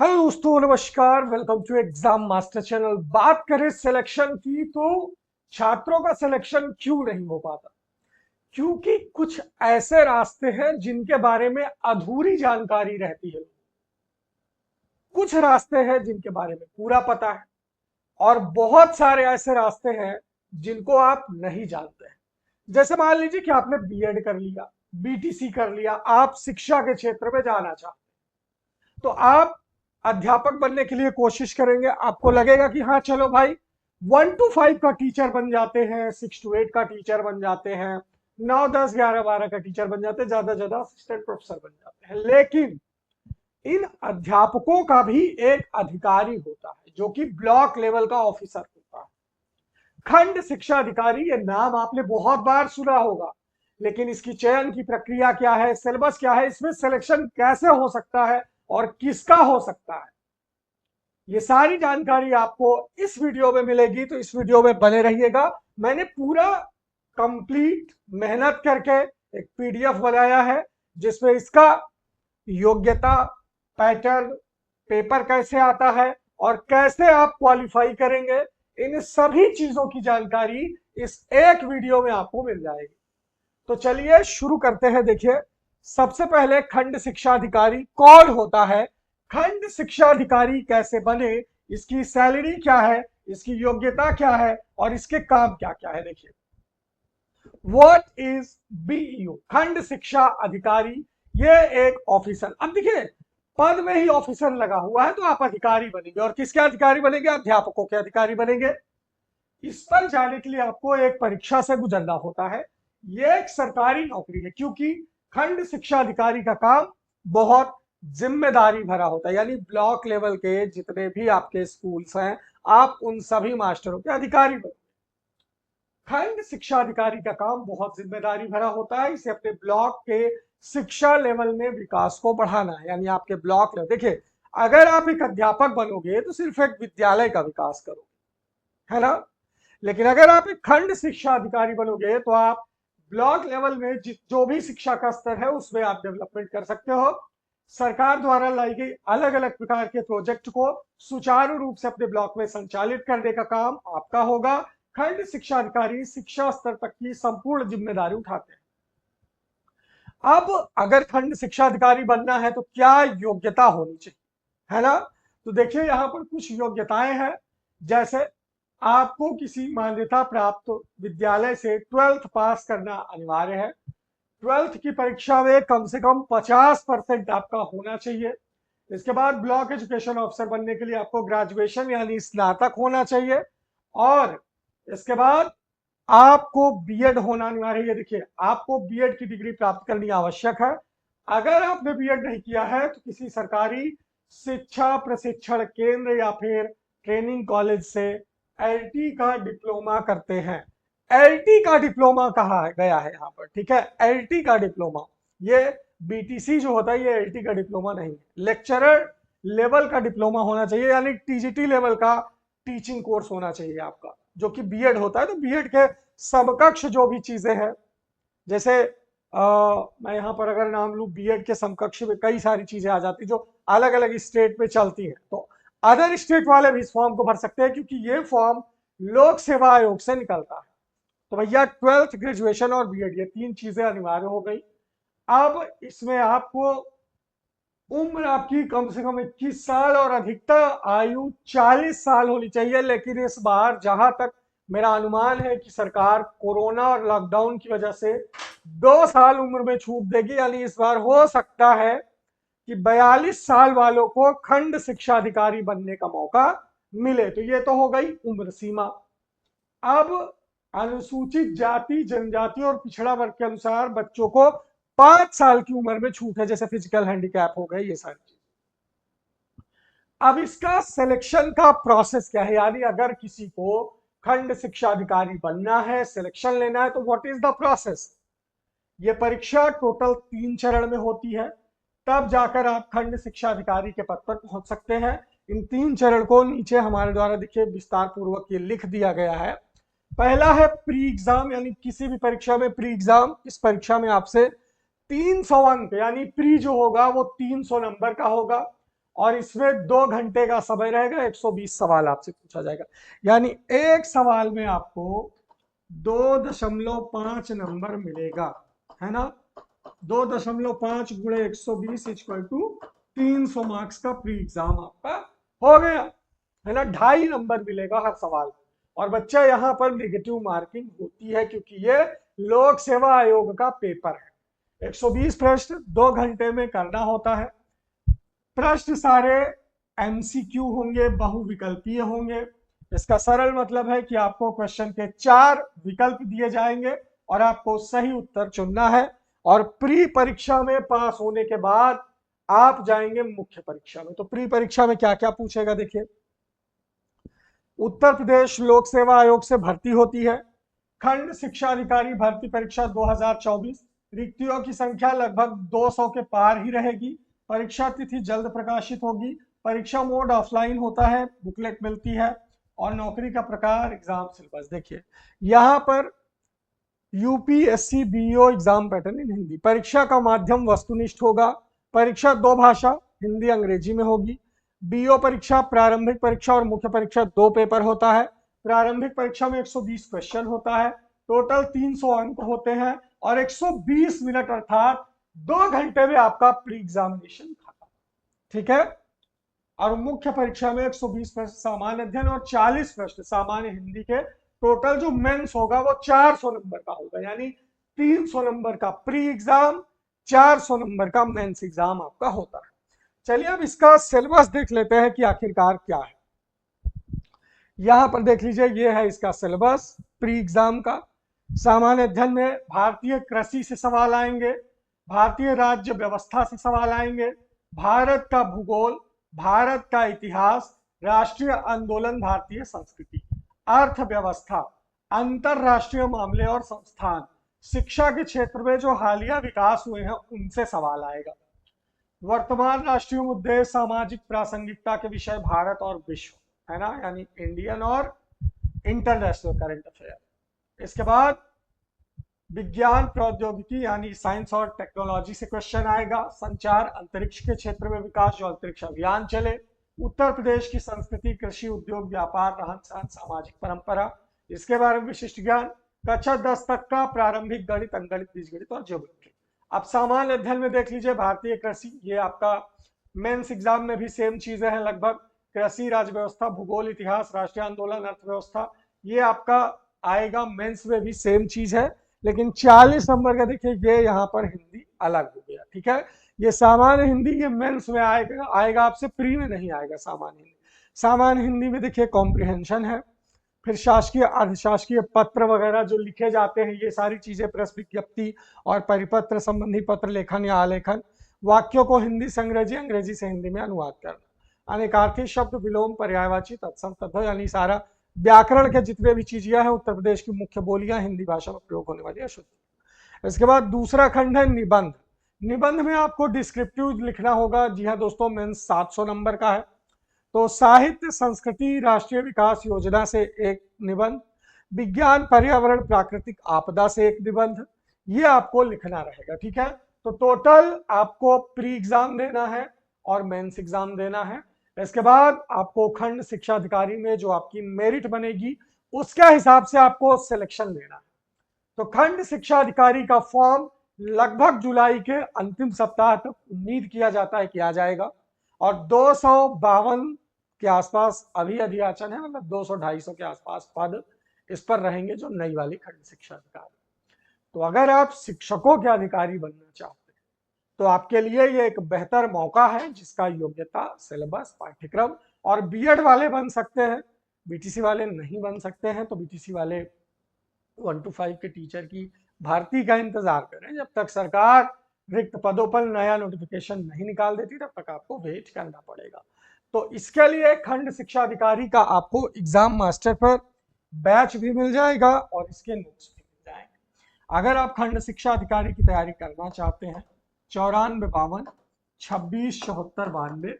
Hello दोस्तों, नमस्कार। Welcome to Exam Master channel. बात करें सिलेक्शन की तो छात्रों का सिलेक्शन क्यों नहीं हो पाता? क्योंकि कुछ ऐसे रास्ते हैं जिनके बारे में अधूरी जानकारी रहती है। कुछ रास्ते हैं जिनके बारे में पूरा पता है और बहुत सारे ऐसे रास्ते हैं जिनको आप नहीं जानते हैं। जैसे मान लीजिए कि आपने बीएड कर लिया, बीटीसी कर लिया, आप शिक्षा के क्षेत्र में जाना चाहते हैं, तो आप अध्यापक बनने के लिए कोशिश करेंगे। आपको लगेगा कि हाँ चलो भाई, 1 to 5 का टीचर बन जाते हैं, 6 to 8 का टीचर बन जाते हैं, 9, 10, 11, 12 का टीचर बन जाते हैं, ज्यादा ज्यादा असिस्टेंट प्रोफेसर बन जाते हैं। लेकिन इन अध्यापकों का भी एक अधिकारी होता है जो कि ब्लॉक लेवल का ऑफिसर होता है। खंड शिक्षा अधिकारी, ये नाम आपने बहुत बार सुना होगा, लेकिन इसकी चयन की प्रक्रिया क्या है, सिलेबस क्या है, इसमें सिलेक्शन कैसे हो सकता है और किसका हो सकता है, ये सारी जानकारी आपको इस वीडियो में मिलेगी। तो इस वीडियो में बने रहिएगा। मैंने पूरा कंप्लीट मेहनत करके एक पीडीएफ बनाया है जिसमें इसका योग्यता, पैटर्न, पेपर कैसे आता है और कैसे आप क्वालिफाई करेंगे, इन सभी चीजों की जानकारी इस एक वीडियो में आपको मिल जाएगी। तो चलिए शुरू करते हैं। देखिए, सबसे पहले खंड शिक्षा अधिकारी कौन होता है, खंड शिक्षा अधिकारी कैसे बने, इसकी सैलरी क्या है, इसकी योग्यता क्या है और इसके काम क्या क्या है। देखिए, व्हाट इज बीईओ, खंड शिक्षा अधिकारी, ये एक ऑफिसर। अब देखिए, पद में ही ऑफिसर लगा हुआ है तो आप अधिकारी बनेंगे, और किसके अधिकारी बनेंगे? अध्यापकों के अधिकारी बनेंगे। इस पर जाने के लिए आपको एक परीक्षा से गुजरना होता है। ये एक सरकारी नौकरी है क्योंकि खंड शिक्षा अधिकारी का काम बहुत जिम्मेदारी भरा होता है, यानी ब्लॉक लेवल के जितने भी आपके स्कूल्स हैं, आप उन सभी मास्टरों के अधिकारी बने। खंड शिक्षा अधिकारी का काम बहुत जिम्मेदारी भरा होता है। इसे अपने ब्लॉक के शिक्षा लेवल में विकास को बढ़ाना है, यानी आपके ब्लॉक लेवल। देखिए, अगर आप एक अध्यापक बनोगे तो सिर्फ एक विद्यालय का विकास करोगे, है ना? लेकिन अगर आप एक खंड शिक्षा अधिकारी बनोगे तो आप ब्लॉक लेवल में जो भी शिक्षा का स्तर है उसमें आप डेवलपमेंट कर सकते हो। सरकार द्वारा लाई गई अलग अलग प्रकार के प्रोजेक्ट को सुचारू रूप से अपने ब्लॉक में संचालित करने का काम आपका होगा। खंड शिक्षा अधिकारी शिक्षा स्तर तक की संपूर्ण जिम्मेदारी उठाते हैं। अब अगर खंड शिक्षा अधिकारी बनना है तो क्या योग्यता होनी चाहिए, है ना? तो देखिए, यहाँ पर कुछ योग्यताएं हैं। जैसे आपको किसी मान्यता प्राप्त विद्यालय से 12th पास करना अनिवार्य है। 12th की परीक्षा में कम से कम 50% आपका होना चाहिए। इसके बाद ब्लॉक एजुकेशन ऑफिसर बनने के लिए आपको ग्रेजुएशन यानी स्नातक होना चाहिए, और इसके बाद आपको बीएड होना अनिवार्य है। देखिए, आपको बीएड की डिग्री प्राप्त करनी आवश्यक है। अगर आपने बीएड नहीं किया है तो किसी सरकारी शिक्षा प्रशिक्षण केंद्र या फिर ट्रेनिंग कॉलेज से एलटी का डिप्लोमा करते हैं। एलटी का डिप्लोमा कहा गया है यहाँ पर, ठीक है? एलटी का डिप्लोमा, ये बीटीसी जो होता है ये एलटी का डिप्लोमा नहीं है। लेक्चरर लेवल का डिप्लोमा होना चाहिए, यानी टीजीटी लेवल का टीचिंग कोर्स होना चाहिए आपका, जो कि बीएड होता है। तो बीएड के समकक्ष जो भी चीजें हैं, जैसे मैं यहाँ पर अगर नाम लूं, बीएड के समकक्ष में कई सारी चीजें आ जाती जो अलग अलग स्टेट में चलती हैं, तो अदर स्टेट वाले भी इस फॉर्म को भर सकते हैं क्योंकि ये फॉर्म लोक सेवा आयोग से निकलता है। तो भैया, 12th, ग्रेजुएशन और बीएड, ये 3 चीजें अनिवार्य हो गई। अब इसमें आपको उम्र आपकी कम से कम 21 साल और अधिकतम आयु 40 साल होनी चाहिए। लेकिन इस बार जहां तक मेरा अनुमान है कि सरकार कोरोना और लॉकडाउन की वजह से 2 साल उम्र में छूट देगी, यानी इस बार हो सकता है कि 42 साल वालों को खंड शिक्षा अधिकारी बनने का मौका मिले। तो ये तो हो गई उम्र सीमा। अब अनुसूचित जाति, जनजाति और पिछड़ा वर्ग के अनुसार बच्चों को 5 साल की उम्र में छूट है, जैसे फिजिकल हैंडीकैप हो गए, ये सारी चीज। अब इसका सिलेक्शन का प्रोसेस क्या है, यानी अगर किसी को खंड शिक्षा अधिकारी बनना है, सिलेक्शन लेना है, तो व्हाट इज द प्रोसेस? ये परीक्षा टोटल 3 चरण में होती है, तब जाकर आप खंड शिक्षा अधिकारी के पद पर पहुंच सकते हैं। इन 3 चरण को नीचे हमारे द्वारा देखिए विस्तार पूर्वक ये लिख दिया गया है। पहला है प्री एग्जाम, यानी किसी भी परीक्षा में प्री एग्जाम। इस परीक्षा में आपसे 300 अंक, यानी प्री जो होगा वो 300 नंबर का होगा, और इसमें 2 घंटे का समय रहेगा, 120 सवाल आपसे पूछा जाएगा। यानी एक सवाल में आपको 2.5 नंबर मिलेगा, है ना। 2.5 गुणे 120 इक्वल टू 300 मार्क्स का प्री एग्जाम आपका हो गया, है ना। 2.5 नंबर मिलेगा हर सवाल में। और बच्चा यहाँ पर नेगेटिव मार्किंग होती है क्योंकि ये लोक सेवा आयोग का पेपर है। 120 प्रश्न 2 घंटे में करना होता है। प्रश्न सारे एमसीक्यू होंगे, बहुविकल्पीय होंगे। इसका सरल मतलब है कि आपको क्वेश्चन के 4 विकल्प दिए जाएंगे और आपको सही उत्तर चुनना है। और प्री परीक्षा में पास होने के बाद आप जाएंगे मुख्य परीक्षा में। तो प्री परीक्षा में क्या क्या पूछेगा, देखिए। उत्तर प्रदेश लोक सेवा आयोग से भर्ती होती है। खंड शिक्षा अधिकारी भर्ती परीक्षा 2024। रिक्तियों की संख्या लगभग 200 के पार ही रहेगी। परीक्षा तिथि जल्द प्रकाशित होगी। परीक्षा मोड ऑफलाइन होता है, बुकलेट मिलती है। और नौकरी का प्रकार, एग्जाम सिलेबस। देखिए यहाँ पर UPSC BEO exam pattern in Hindi. परीक्षा का माध्यम वस्तुनिष्ठ होगा। परीक्षा 2 भाषा, हिंदी अंग्रेजी में होगी। बीईओ परीक्षा प्रारंभिक परीक्षा और मुख्य परीक्षा 2 पेपर होता है। प्रारंभिक परीक्षा में 120 क्वेश्चन होता है। टोटल 300 अंक होते हैं और 120 मिनट अर्थात 2 घंटे में आपका प्री एग्जामिनेशन खत्म, ठीक है। और मुख्य परीक्षा में 120 प्रश्न सामान्य अध्ययन और 40 प्रश्न सामान्य हिंदी के। टोटल जो मेंस होगा वो 400 नंबर का होगा, यानी 300 नंबर का प्री एग्जाम, 400 नंबर का मेंस एग्जाम आपका होता है। चलिए अब इसका सिलेबस देख लेते हैं कि आखिरकार क्या है। यहां पर देख लीजिए, ये है इसका सिलेबस प्री एग्जाम का। सामान्य अध्ययन में भारतीय कृषि से सवाल आएंगे, भारतीय राज्य व्यवस्था से सवाल आएंगे, भारत का भूगोल, भारत का इतिहास, राष्ट्रीय आंदोलन, भारतीय संस्कृति, अर्थव्यवस्था, अंतरराष्ट्रीय मामले और संस्थान, शिक्षा के क्षेत्र में जो हालिया विकास हुए हैं उनसे सवाल आएगा। वर्तमान राष्ट्रीय मुद्दे, सामाजिक प्रासंगिकता के विषय, भारत और विश्व, है ना, यानी इंडियन और इंटरनेशनल करंट अफेयर। इसके बाद विज्ञान प्रौद्योगिकी यानी साइंस और टेक्नोलॉजी से क्वेश्चन आएगा। संचार, अंतरिक्ष के क्षेत्र में विकास, जो अंतरिक्ष अभियान चले। उत्तर प्रदेश की संस्कृति, कृषि, उद्योग, व्यापार, रहन सहन, सामाजिक परंपरा, इसके बारे में विशिष्ट ज्ञान। कक्षा 10 तक का प्रारंभिक गणित, अंकगणित, बीजगणित और ज्योमेट्री। अब सामान्य अध्ययन में देख लीजिए, भारतीय कृषि, ये आपका मेंस एग्जाम में भी सेम चीजें हैं लगभग। कृषि, राज्य व्यवस्था, भूगोल, इतिहास, राष्ट्रीय आंदोलन, अर्थव्यवस्था, ये आपका आएगा मेंस में भी सेम चीज है। लेकिन 40 नंबर का देखिए, ये यहाँ पर हिंदी अलग हो गया, ठीक है। ये सामान्य हिंदी, ये मेंस में आएगा आपसे, प्री में नहीं आएगा सामान्य हिंदी। सामान्य हिंदी में देखिए कॉम्प्रिहेंशन है, फिर शासकीय अर्धशासकीय पत्र वगैरह जो लिखे जाते हैं, ये सारी चीजें, प्रेस विज्ञप्ति और परिपत्र संबंधी पत्र लेखन या आलेखन, वाक्यों को हिंदी से अंग्रेजी, अंग्रेजी से हिंदी में अनुवाद करना, अनेकार्थी शब्द, विलोम, पर्यायवाची, तत्सम, तद्भव, यानी सारा व्याकरण के जितने भी चीजें हैं उत्तर प्रदेश की मुख्य बोलियां, हिंदी भाषा में प्रयोग होने वाली अशुद्धि। इसके बाद दूसरा खंड है निबंध। निबंध में आपको डिस्क्रिप्टिव लिखना होगा। जी हाँ दोस्तों, मेंस 700 नंबर का है। तो साहित्य, संस्कृति, राष्ट्रीय विकास योजना से एक निबंध, विज्ञान, पर्यावरण, प्राकृतिक आपदा से एक निबंध, ये आपको लिखना रहेगा, ठीक है। तो टोटल आपको प्री एग्जाम देना है और मेंस एग्जाम देना है। इसके बाद आपको खंड शिक्षा अधिकारी में जो आपकी मेरिट बनेगी उसके हिसाब से आपको सिलेक्शन लेना है। तो खंड शिक्षा अधिकारी का फॉर्म लगभग जुलाई के अंतिम सप्ताह तक उम्मीद किया जाता है कि आ जाएगा। और 252 के आसपास अभी अधियाचन है, मतलब 200-250 के आसपास पद इस पर रहेंगे जो नई वाली खंड शिक्षा अधिकारी। तो अगर आप शिक्षकों के अधिकारी बनना चाहते हैं तो आपके लिए ये एक बेहतर मौका है, जिसका योग्यता, सिलेबस, पाठ्यक्रम, और बीएड वाले बन सकते हैं, बीटीसी वाले नहीं बन सकते हैं। तो बीटीसी वाले 1 to 5 के टीचर की भर्ती का इंतजार करें। जब तक सरकार रिक्त पदों पर नया नोटिफिकेशन नहीं निकाल देती तब तक आपको वेट करना पड़ेगा। तो इसके लिए खंड शिक्षा अधिकारी का आपको एग्जाम मास्टर पर बैच भी मिल जाएगा और इसके नोट्स भी मिल जाएंगे। अगर आप खंड शिक्षा अधिकारी की तैयारी करना चाहते हैं, 9452 26 74 92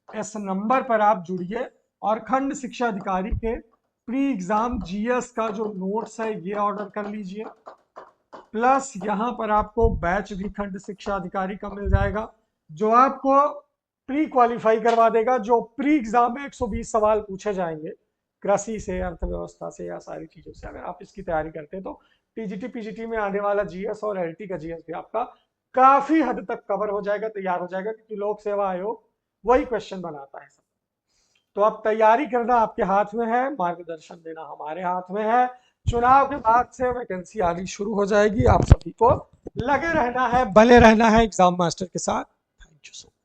इस नंबर पर आप जुड़िए और खंड शिक्षा अधिकारी के प्री एग्जाम जीएस का जो नोट्स है ये ऑर्डर कर लीजिए। प्लस यहाँ पर आपको बैच भी खंड शिक्षा अधिकारी का मिल जाएगा, जो आपको प्री क्वालिफाई करवा देगा। जो प्री एग्जाम में 120 सवाल पूछे जाएंगे कृषि से, अर्थव्यवस्था से या सारी चीजों से, अगर आप इसकी तैयारी करते हैं तो टीजीटी पीजीटी में आने वाला जीएस और एलटी का जीएस भी आपका काफी हद तक कवर हो जाएगा, तैयार हो जाएगा, क्योंकि लोक सेवा आयोग वही क्वेश्चन बनाता है सब। तो अब तैयारी करना आपके हाथ में है, मार्गदर्शन देना हमारे हाथ में है। चुनाव के बाद से वैकेंसी आनी शुरू हो जाएगी, आप सभी को लगे रहना है, बने रहना है एग्जाम मास्टर के साथ। Thank you so much.